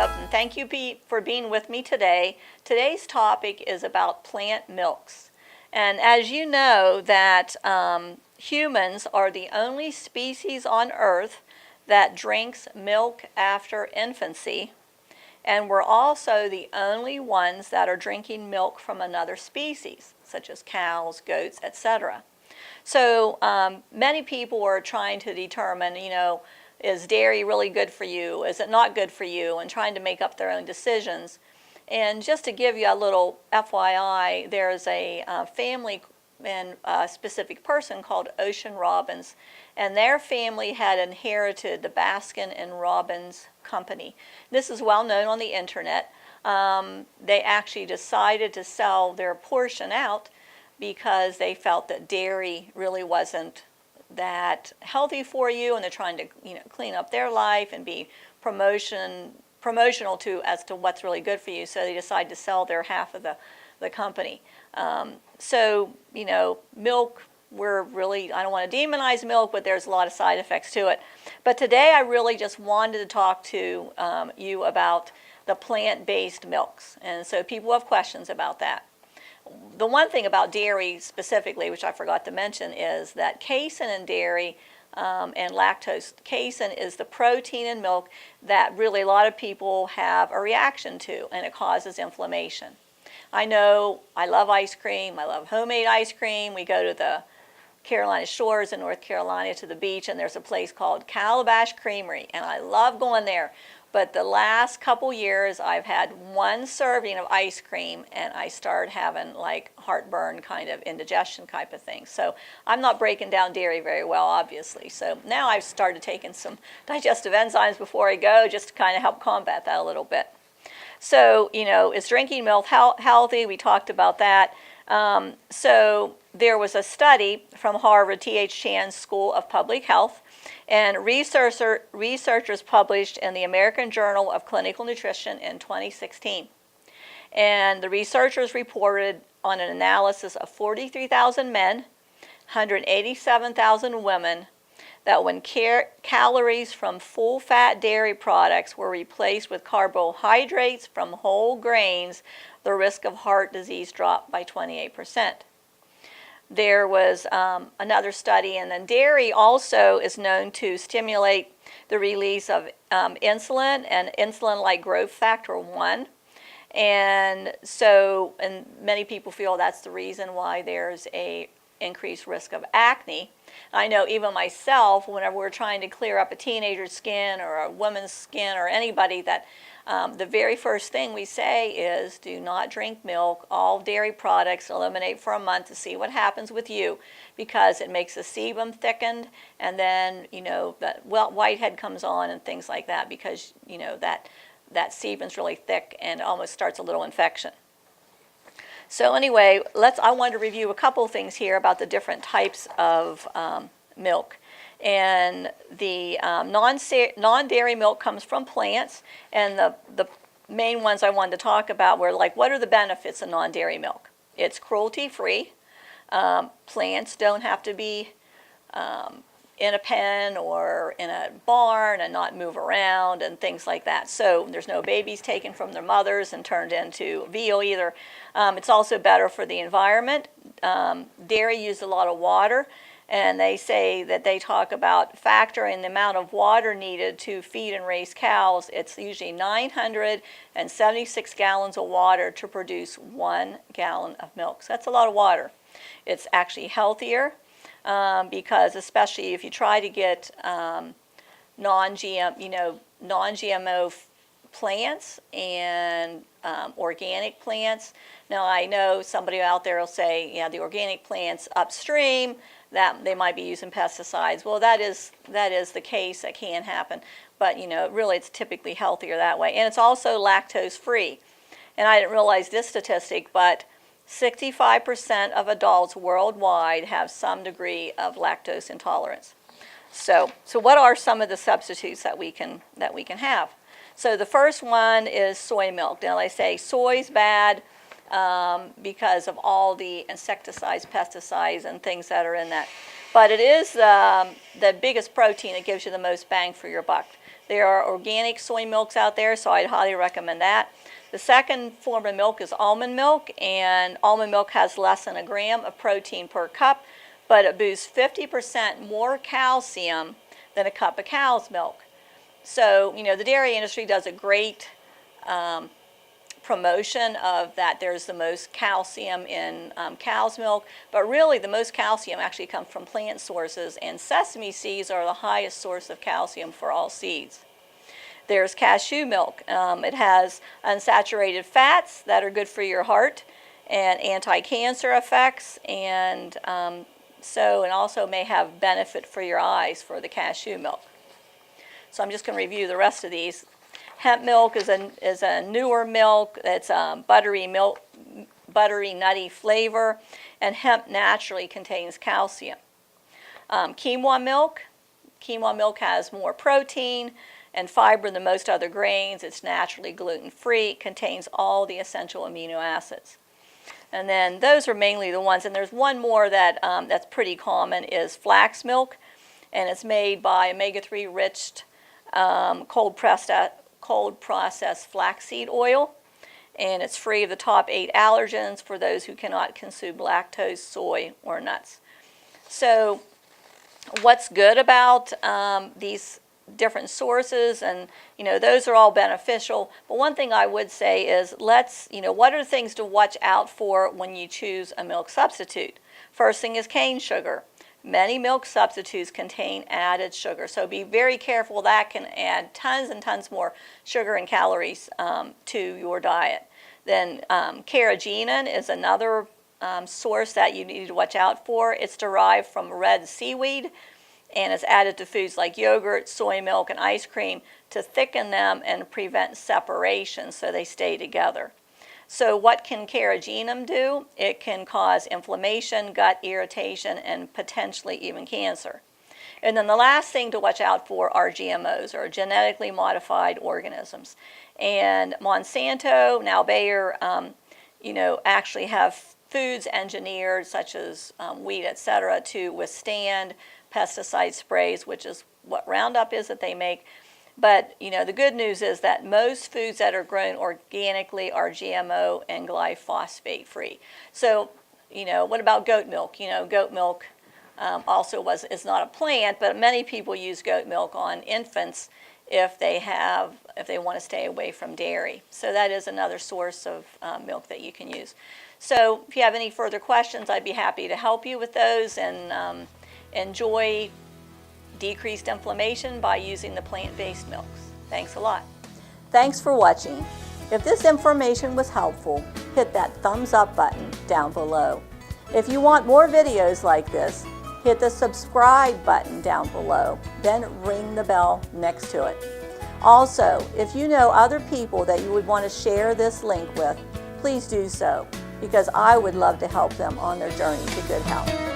Gibb, and thank you, Pete, for being with me today. Today's topic is about plant milks. And as you know, that humans are the only species on Earth that drinks milk after infancy, and we're also the only ones that are drinking milk from another species, such as cows, goats, etc. So many people are trying to determine, is dairy really good for you? Is it not good for you? And trying to make up their own decisions. And just to give you a little FYI, there's a family and a specific person called Ocean Robbins, and their family had inherited the Baskin and Robbins company. This is well known on the internet. They actually decided to sell their portion out because they felt that dairy really wasn't that healthy for you, and they're trying to clean up their life and be promotional as to what's really good for you. So they decided to sell their half of the company. So milk, I don't want to demonize milk, but there's a lot of side effects to it. But today I really just wanted to talk to you about the plant-based milks, and so people have questions about that. The one thing about dairy specifically, which I forgot to mention, is that casein in dairy and lactose. Casein is the protein in milk that really a lot of people have a reaction to, and it causes inflammation. I know I love ice cream. I love homemade ice cream. We go to the Carolina Shores in North Carolina to the beach, and there's a place called Calabash Creamery, and I love going there. But the last couple years, I've had one serving of ice cream, and I started having like heartburn, kind of indigestion type of thing. So I'm not breaking down dairy very well, obviously. So now I've started taking some digestive enzymes before I go, just to kind of help combat that a little bit. So, is drinking milk healthy? We talked about that. So there was a study from Harvard T.H. Chan's School of Public Health, and researchers published in the American Journal of Clinical Nutrition in 2016. And the researchers reported on an analysis of 43,000 men, 187,000 women, that when calories from full-fat dairy products were replaced with carbohydrates from whole grains, the risk of heart disease dropped by 28%. There was another study, and then dairy also is known to stimulate the release of insulin and insulin-like growth factor 1. And many people feel that's the reason why there's a increased risk of acne. I know even myself, whenever we're trying to clear up a teenager's skin or a woman's skin or anybody, that the very first thing we say is do not drink milk, all dairy products, eliminate for a month to see what happens with you, because it makes the sebum thickened, and then that whitehead comes on and things like that, because that sebum's really thick and almost starts a little infection. So anyway, I wanted to review a couple of things here about the different types of milk. And the non-dairy milk comes from plants, and the main ones I wanted to talk about were like, what are the benefits of non-dairy milk? It's cruelty-free. Plants don't have to be in a pen or in a barn and not move around and things like that. So there's no babies taken from their mothers and turned into veal either. It's also better for the environment. Dairy uses a lot of water, and they say that they talk about factoring the amount of water needed to feed and raise cows. It's usually 976 gallons of water to produce 1 gallon of milk. So that's a lot of water. It's actually healthier. Because especially if you try to get non-GMO plants and organic plants. Now I know somebody out there will say, yeah, the organic plants upstream, that they might be using pesticides. Well, that is the case. That can happen, but really it's typically healthier that way, and it's also lactose free. And I didn't realize this statistic, but 65% of adults worldwide have some degree of lactose intolerance. So what are some of the substitutes that we can have? So the first one is soy milk. Now they say soy's bad because of all the insecticides, pesticides, and things that are in that. But it is the biggest protein that gives you the most bang for your buck. There are organic soy milks out there, so I'd highly recommend that. The second form of milk is almond milk, and almond milk has less than a gram of protein per cup, but it boosts 50% more calcium than a cup of cow's milk. So, the dairy industry does a great promotion of that there's the most calcium in cow's milk, but really the most calcium actually comes from plant sources, and sesame seeds are the highest source of calcium for all seeds. There's cashew milk. It has unsaturated fats that are good for your heart and anti-cancer effects, and and also may have benefit for your eyes for the cashew milk. So I'm just going to review the rest of these. Hemp milk is a newer milk. It's buttery, nutty flavor, and hemp naturally contains calcium. Quinoa milk has more protein and fiber than most other grains. It's naturally gluten-free, contains all the essential amino acids. And then those are mainly the ones, and there's one more that that's pretty common is flax milk, and it's made by omega-3 rich cold processed flaxseed oil, and it's free of the top 8 allergens for those who cannot consume lactose, soy, or nuts. So what's good about these different sources, and those are all beneficial, but one thing I would say is what are the things to watch out for when you choose a milk substitute? First thing is cane sugar. Many milk substitutes contain added sugar, so be very careful. That can add tons and tons more sugar and calories to your diet. Then carrageenan is another source that you need to watch out for. It's derived from red seaweed, and it's added to foods like yogurt, soy milk, and ice cream to thicken them and prevent separation so they stay together. So what can carrageenan do? It can cause inflammation, gut irritation, and potentially even cancer. And then the last thing to watch out for are GMOs, or genetically modified organisms. And Monsanto, now Bayer, actually have foods engineered, such as wheat, etc., to withstand pesticide sprays, which is what Roundup is that they make. But, the good news is that most foods that are grown organically are GMO and glyphosate free. So, what about goat milk? Goat milk also is not a plant, but many people use goat milk on infants if they want to stay away from dairy. So that is another source of milk that you can use. So if you have any further questions, I'd be happy to help you with those, and enjoy decreased inflammation by using the plant-based milks. Thanks a lot. Thanks for watching. If this information was helpful, hit that thumbs up button down below. If you want more videos like this, hit the subscribe button down below, then ring the bell next to it. Also, if you know other people that you would want to share this link with, please do so, because I would love to help them on their journey to good health.